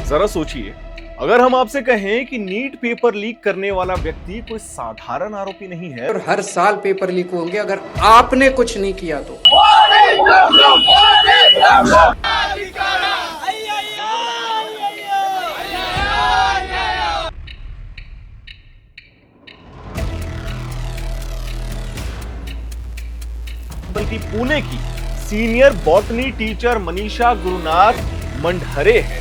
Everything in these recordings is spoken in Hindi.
जरा सोचिए, अगर हम आपसे कहें कि नीट पेपर लीक करने वाला व्यक्ति कोई साधारण आरोपी नहीं है। और हर साल पेपर लीक होंगे अगर आपने कुछ नहीं किया तो। बल्कि पुणे की senior botany teacher Manisha Gurunath Mandhare है।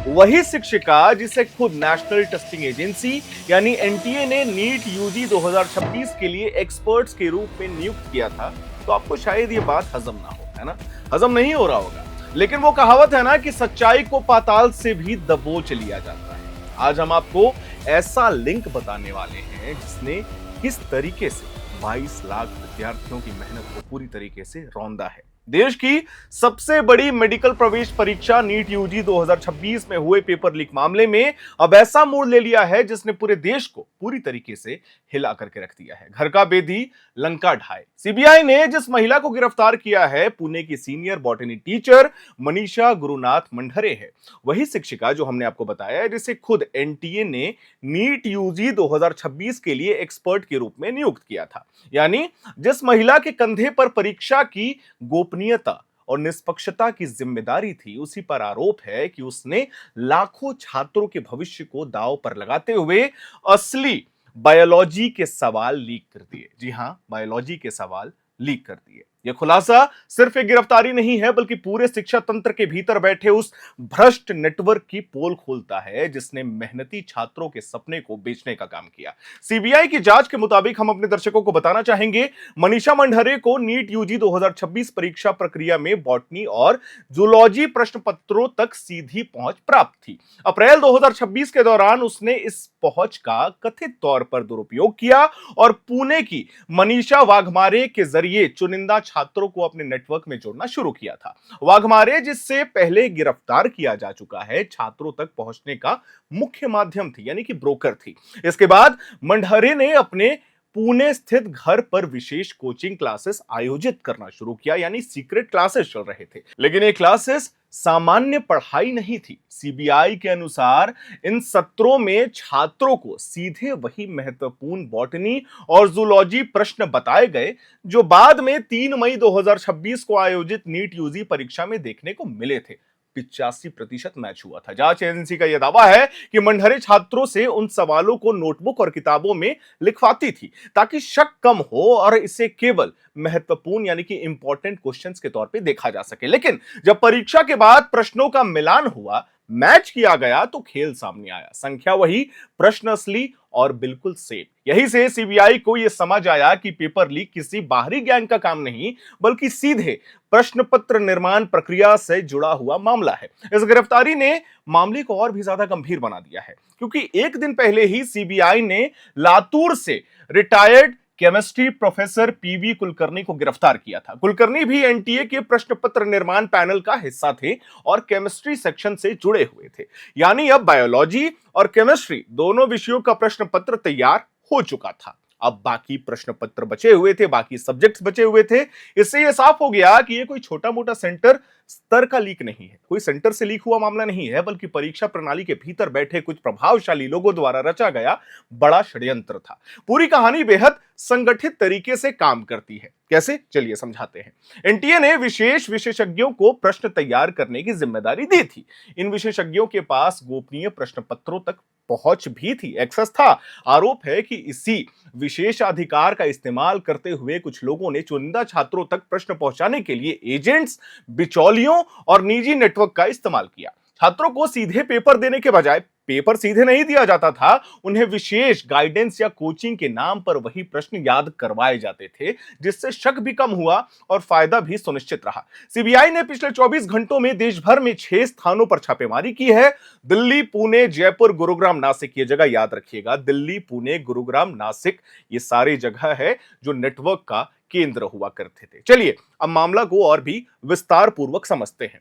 वही शिक्षिका जिसे खुद नेशनल टेस्टिंग एजेंसी यानी एनटीए ने नीट यूजी 2026 के लिए एक्सपर्ट्स के रूप में नियुक्त किया था। तो आपको शायद ये बात हजम ना हो, है ना? हजम नहीं हो रहा होगा, लेकिन वो कहावत है ना कि सच्चाई को पाताल से भी दबोच लिया जाता है। आज हम आपको ऐसा लिंक बताने वाले हैं जिसने किस तरीके से 22 लाख विद्यार्थियों की मेहनत को पूरी तरीके से रौंदा है। देश की सबसे बड़ी मेडिकल प्रवेश परीक्षा नीट यूजी 2026 में हुए पेपर लीक मामले में अब ऐसा मोड़ ले लिया है जिसने पूरे देश को पूरी तरीके से हिला करके रख दिया है। घर का बेदी लंका ढाए। सीबीआई ने जिस महिला को गिरफ्तार किया है, पुणे की senior botany teacher Manisha Gurunath Mandhare है। वही शिक्षिका जो हमने आपको बताया है, जिसे खुद एनटीए ने नीट यूजी 2026 के लिए एक्सपर्ट के रूप में नियुक्त किया था। यानी जिस महिला के कंधे पर परीक्षा की गोपनीयता और निष्पक्षता की जिम्मेदारी थी, उसी पर आरोप है कि उसने लाखों छात्रों के भविष्य को दांव पर लगाते हुए असली बायोलॉजी के सवाल लीक कर दिए। जी हां, बायोलॉजी के सवाल लीक कर दिए। यह खुलासा सिर्फ एक गिरफ्तारी नहीं है, बल्कि पूरे शिक्षा तंत्र के भीतर बैठे उस भ्रष्ट नेटवर्क की पोल खोलता है जिसने मेहनती छात्रों के सपने को बेचने का काम किया। सीबीआई की जांच के मुताबिक हम अपने दर्शकों को बताना चाहेंगे, मनीषा मंढरे को नीट यूजी 2026 परीक्षा प्रक्रिया में बॉटनी और जूलॉजी प्रश्न पत्रों तक सीधी पहुंच प्राप्त थी। अप्रैल 2026 के दौरान उसने इस पहुंच का कथित तौर पर दुरुपयोग किया और पुणे की मनीषा वाघमारे के जरिए चुनिंदा छात्रों को अपने नेटवर्क में जोड़ना शुरू किया था। वाघमारे, जिससे पहले गिरफ्तार किया जा चुका है, छात्रों तक पहुंचने का मुख्य माध्यम थी, यानी कि ब्रोकर थी। इसके बाद मंढरे ने अपने पुणे स्थित घर पर विशेष कोचिंग क्लासेस आयोजित करना शुरू किया, यानी सीक्रेट क्लासेस चल रहे थे। लेकिन ये क्लासेस सामान्य पढ़ाई नहीं थी। सीबीआई के अनुसार इन सत्रों में छात्रों को सीधे वही महत्वपूर्ण बॉटनी और जूलॉजी प्रश्न बताए गए जो बाद में 3 मई 2026 को आयोजित नीट यूजी परीक्षा में देखने को मिले थे। 85% मैच हुआ था। जांच एजेंसी का यह दावा है कि मंढरे छात्रों से उन सवालों को नोटबुक और किताबों में लिखवाती थी ताकि शक कम हो और इसे केवल महत्वपूर्ण यानी कि इंपॉर्टेंट क्वेश्चंस के तौर पे देखा जा सके। लेकिन जब परीक्षा के बाद प्रश्नों का मिलान हुआ, मैच किया गया, तो खेल सामने आया। संख्या वही, प्रश्न असली और बिल्कुल सेम। यही से सीबीआई को यह समझ आया कि पेपर लीक किसी बाहरी गैंग का काम नहीं, बल्कि सीधे प्रश्न पत्र निर्माण प्रक्रिया से जुड़ा हुआ मामला है। इस गिरफ्तारी ने मामले को और भी ज्यादा गंभीर बना दिया है, क्योंकि एक दिन पहले ही सीबीआई ने लातूर से retired chemistry professor PV Kulkarni को गिरफ्तार किया था। कुलकर्णी भी एनटीए के प्रश्न पत्र निर्माण पैनल का हिस्सा थे और केमिस्ट्री सेक्शन से जुड़े हुए थे। यानी अब बायोलॉजी और केमिस्ट्री दोनों विषयों का प्रश्न पत्र तैयार हो चुका था। अब बाकी प्रश्न पत्र बचे हुए थे, बाकी सब्जेक्ट्स बचे हुए थे। इससे यह साफ हो गया कि यह कोई छोटा मोटा सेंटर स्तर का लीक नहीं है, कोई सेंटर से लीक हुआ मामला नहीं है, बल्कि परीक्षा प्रणाली के भीतर बैठे कुछ प्रभावशाली लोगों द्वारा रचा गया बड़ा षड्यंत्र था। पूरी कहानी बेहद संगठित तरीके से काम करती है। कैसे, चलिए समझाते हैं। एनटीए ने विशेषज्ञों को प्रश्न तैयार करने की जिम्मेदारी दी थी। इन विशेषज्ञों के पास गोपनीय प्रश्न पत्रों तक पहुंच भी थी, एक्सेस था। आरोप है कि इसी विशेषाधिकार का इस्तेमाल करते हुए कुछ लोगों ने चुनिंदा छात्रों तक प्रश्न पहुंचाने के लिए एजेंट्स, बिचौलियों और निजी नेटवर्क का इस्तेमाल किया। छात्रों को सीधे पेपर देने के बजाय पेपर सीधे नहीं दिया जाता था, उन्हें विशेष गाइडेंस या कोचिंग के नाम पर वही प्रश्न याद करवाए जाते थे, जिससे शक भी कम हुआ और फायदा भी सुनिश्चित रहा। सीबीआई ने पिछले 24 घंटों में देश भर में 6 स्थानों पर छापेमारी की है। दिल्ली, पुणे, जयपुर, गुरुग्राम, नासिक। ये जगह याद रखिएगा, दिल्ली, पुणे, गुरुग्राम, नासिक, ये सारी जगह है जो नेटवर्क का केंद्र हुआ करते थे। चलिए अब मामला को और भी विस्तार पूर्वक समझते हैं।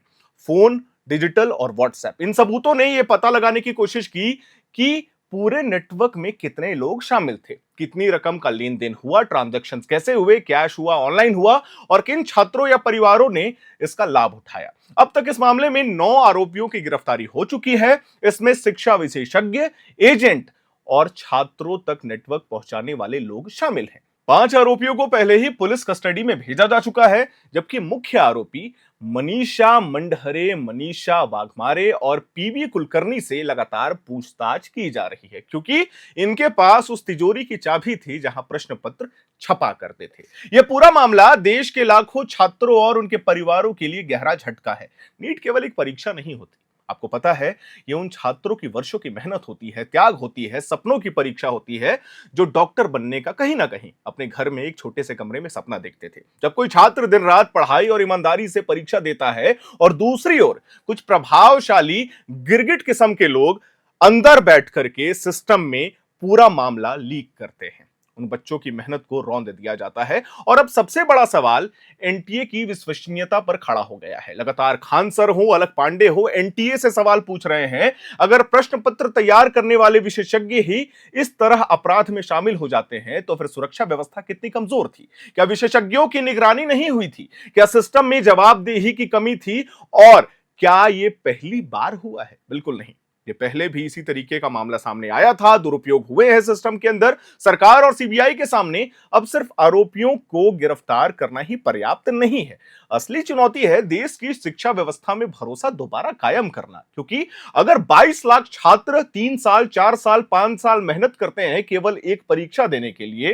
फोन, डिजिटल और व्हाट्सएप, इन सबूतों ने यह पता लगाने की कोशिश की कि पूरे नेटवर्क में कितने लोग शामिल थे, कितनी रकम का लेन देन हुआ, ट्रांजैक्शन कैसे हुए, कैश हुआ, ऑनलाइन हुआ और किन छात्रों या परिवारों ने इसका लाभ उठाया। अब तक इस मामले में 9 आरोपियों की गिरफ्तारी हो चुकी है। इसमें शिक्षा विशेषज्ञ, एजेंट और छात्रों तक नेटवर्क पहुंचाने वाले लोग शामिल हैं। 5 आरोपियों को पहले ही पुलिस कस्टडी में भेजा जा चुका है, जबकि मुख्य आरोपी मनीषा मंडहरे, मनीषा वाघमारे और पीवी कुलकर्णी से लगातार पूछताछ की जा रही है, क्योंकि इनके पास उस तिजोरी की चाबी थी जहां प्रश्न पत्र छपा करते थे। यह पूरा मामला देश के लाखों छात्रों और उनके परिवारों के लिए गहरा झटका है। नीट केवल एक परीक्षा नहीं होती, आपको पता है, ये उन छात्रों की वर्षों की मेहनत होती है, त्याग होती है, सपनों की परीक्षा होती है, जो डॉक्टर बनने का कहीं ना कहीं अपने घर में एक छोटे से कमरे में सपना देखते थे। जब कोई छात्र दिन रात पढ़ाई और ईमानदारी से परीक्षा देता है और दूसरी ओर कुछ प्रभावशाली गिरगिट किस्म के लोग अंदर बैठ करके सिस्टम में पूरा मामला लीक करते हैं, उन बच्चों की मेहनत को रौंद दिया जाता है। और अब सबसे बड़ा सवाल एनटीए की विश्वसनीयता पर खड़ा हो गया है। लगातार खान सर हो, अलख पांडे हो, एनटीए से सवाल पूछ रहे हैं, अगर प्रश्न पत्र तैयार करने वाले विशेषज्ञ ही इस तरह अपराध में शामिल हो जाते हैं तो फिर सुरक्षा व्यवस्था कितनी कमजोर थी? क्या विशेषज्ञों की निगरानी नहीं हुई थी? क्या सिस्टम में जवाबदेही की कमी थी? और क्या यह पहली बार हुआ है? बिल्कुल नहीं, ये पहले भी इसी तरीके का मामला सामने आया था, दुरुपयोग हुए हैं सिस्टम के अंदर। सरकार और सीबीआई के सामने अब सिर्फ आरोपियों को गिरफ्तार करना ही पर्याप्त नहीं है। असली चुनौती है देश की शिक्षा व्यवस्था में भरोसा दोबारा कायम करना, क्योंकि अगर 22 लाख छात्र 3 साल, 4 साल, 5 साल मेहनत करते हैं केवल एक परीक्षा देने के लिए,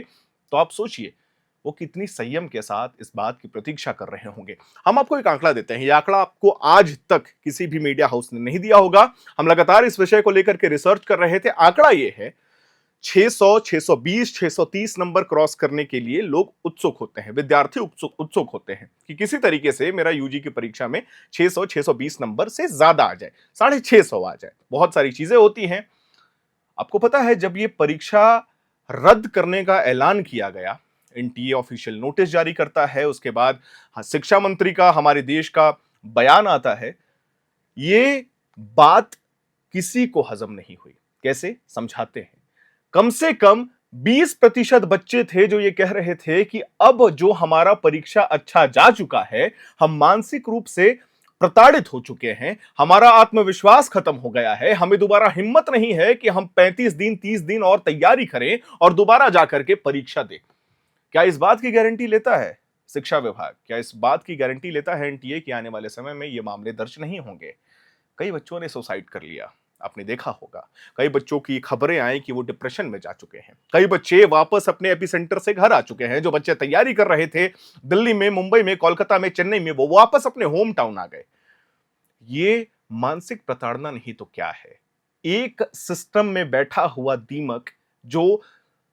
तो आप सोचिए वो कितनी संयम के साथ इस बात की प्रतीक्षा कर रहे होंगे। हम आपको एक आंकड़ा देते हैं, यह आंकड़ा आपको आज तक किसी भी मीडिया हाउस ने नहीं दिया होगा। हम लगातार इस विषय को लेकर के रिसर्च कर रहे थे। आंकड़ा यह है 600, 620, 630 नंबर क्रॉस करने के लिए लोग उत्सुक होते हैं, विद्यार्थी उत्सुक होते हैं कि किसी तरीके से मेरा यूजी की परीक्षा में 600, 620 नंबर से ज्यादा आ जाए, 650 आ जाए। बहुत सारी चीजें होती हैं। आपको पता है, जब यह परीक्षा रद्द करने का ऐलान किया गया, एनटीए ऑफिशियल नोटिस जारी करता है, उसके बाद शिक्षा मंत्री का, हमारे देश का बयान आता है, ये बात किसी को हजम नहीं हुई। कैसे समझाते हैं? कम से कम 20% बच्चे थे जो ये कह रहे थे कि अब जो हमारा परीक्षा अच्छा जा चुका है, हम मानसिक रूप से प्रताड़ित हो चुके हैं, हमारा आत्मविश्वास खत्म हो गया है, हमें दोबारा हिम्मत नहीं है कि हम 35 दिन, 30 दिन और तैयारी करें और दोबारा जाकर के परीक्षा दें। क्या इस बात की गारंटी लेता है शिक्षा विभाग? क्या इस बात की गारंटी लेता है एनटीए कि आने वाले समय में ये मामले दर्ज नहीं होंगे? कई बच्चों ने सुसाइड कर लिया, आपने देखा होगा। कई बच्चों की खबरें आई कि वो डिप्रेशन में जा चुके हैं। कई बच्चे वापस अपने एपिसेंटर से घर आ चुके हैं। जो बच्चे तैयारी कर रहे थे दिल्ली में, मुंबई में, कोलकाता में, चेन्नई में, वो वापस अपने होम टाउन आ गए। ये मानसिक प्रताड़ना नहीं तो क्या है? एक सिस्टम में बैठा हुआ दीमक जो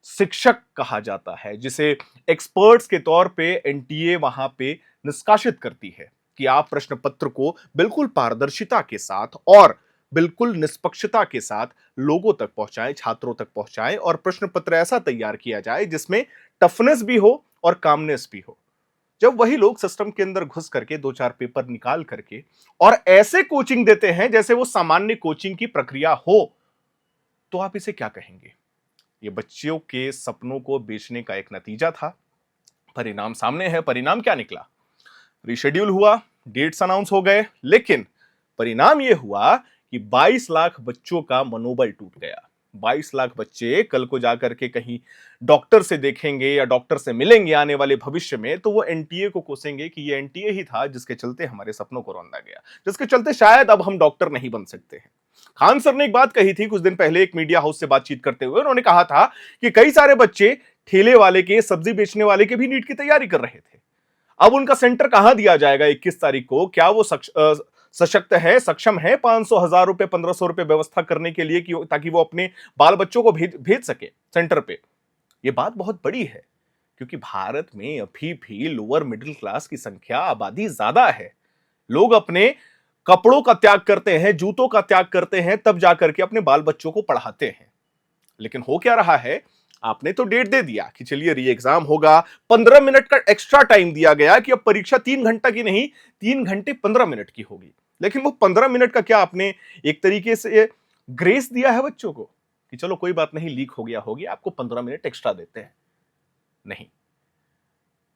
शिक्षक कहा जाता है, जिसे एक्सपर्ट्स के तौर पे एनटीए वहां पे निष्कासित करती है कि आप प्रश्न पत्र को बिल्कुल पारदर्शिता के साथ और बिल्कुल निष्पक्षता के साथ लोगों तक पहुंचाएं, छात्रों तक पहुंचाएं और प्रश्न पत्र ऐसा तैयार किया जाए जिसमें टफनेस भी हो और कामनेस भी हो। जब वही लोग सिस्टम के अंदर घुस करके 2-4 पेपर निकाल करके और ऐसे कोचिंग देते हैं जैसे वो सामान्य कोचिंग की प्रक्रिया हो, तो आप इसे क्या कहेंगे? ये बच्चों के सपनों को बेचने का एक नतीजा था। परिणाम सामने है। परिणाम क्या निकला? रिशेड्यूल हुआ, डेट्स अनाउंस हो गए, लेकिन परिणाम यह हुआ कि 22 लाख बच्चों का मनोबल टूट गया। 22 लाख बच्चे कल को जाकर के कहीं डॉक्टर से देखेंगे या डॉक्टर से मिलेंगे आने वाले भविष्य में, तो वो एनटीए को कोसेंगे कि ये एनटीए ही था जिसके चलते हमारे सपनों को रौंदा गया, जिसके चलते शायद अब हम डॉक्टर नहीं बन सकते हैं। खान सर ने एक बात कही थी कुछ दिन पहले एक मीडिया हाउस से बातचीत करते हुए। उन्होंने कहा था कि कई सारे बच्चे ठेले वाले के, सब्जी बेचने वाले के भी नीट की तैयारी कर रहे थे। अब उनका सेंटर कहां दिया जाएगा 21 तारीख को? क्या वो सशक्त है, सक्षम है 500, 1000 रुपए, 1500 रुपए व्यवस्था करने के लिए ताकि वो अपने बाल बच्चों को भेज सके सेंटर पे? ये बात बहुत बड़ी है, क्योंकि भारत में अभी भी लोअर मिडिल क्लास की संख्या, आबादी ज्यादा है। लोग अपने कपड़ों का त्याग करते हैं, जूतों का त्याग करते हैं, तब जाकर के अपने बाल बच्चों को पढ़ाते हैं। लेकिन हो क्या रहा है? आपने तो डेट दे दिया कि चलिए री एग्जाम होगा, 15 मिनट का एक्स्ट्रा टाइम दिया गया कि अब परीक्षा 3 घंटा की नहीं, 3 घंटे 15 मिनट की होगी। लेकिन वो 15 मिनट का क्या आपने एक तरीके से ग्रेस दिया है बच्चों को? कि चलो कोई बात नहीं, लीक हो गया, आपको 15 मिनट एक्स्ट्रा देते हैं। नहीं,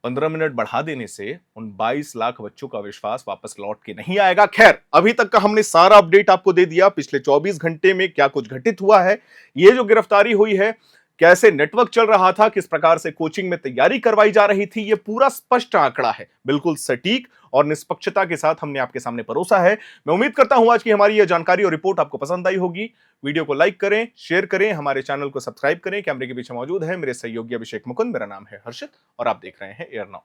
15 मिनट बढ़ा देने से उन 22 लाख बच्चों का विश्वास वापस लौट के नहीं आएगा। खैर, अभी तक का हमने सारा अपडेट आपको दे दिया। पिछले 24 घंटे में क्या कुछ घटित हुआ है, ये जो गिरफ्तारी हुई है, कैसे नेटवर्क चल रहा था, किस प्रकार से कोचिंग में तैयारी करवाई जा रही थी, ये पूरा स्पष्ट आंकड़ा है, बिल्कुल सटीक और निष्पक्षता के साथ हमने आपके सामने परोसा है। मैं उम्मीद करता हूं आज की हमारी यह जानकारी और रिपोर्ट आपको पसंद आई होगी। वीडियो को लाइक करें, शेयर करें, हमारे चैनल को सब्सक्राइब करें। कैमरे के पीछे मौजूद है मेरे सहयोगी अभिषेक मुकुंद, मेरा नाम है हर्षित और आप देख रहे हैं एयर नाउ।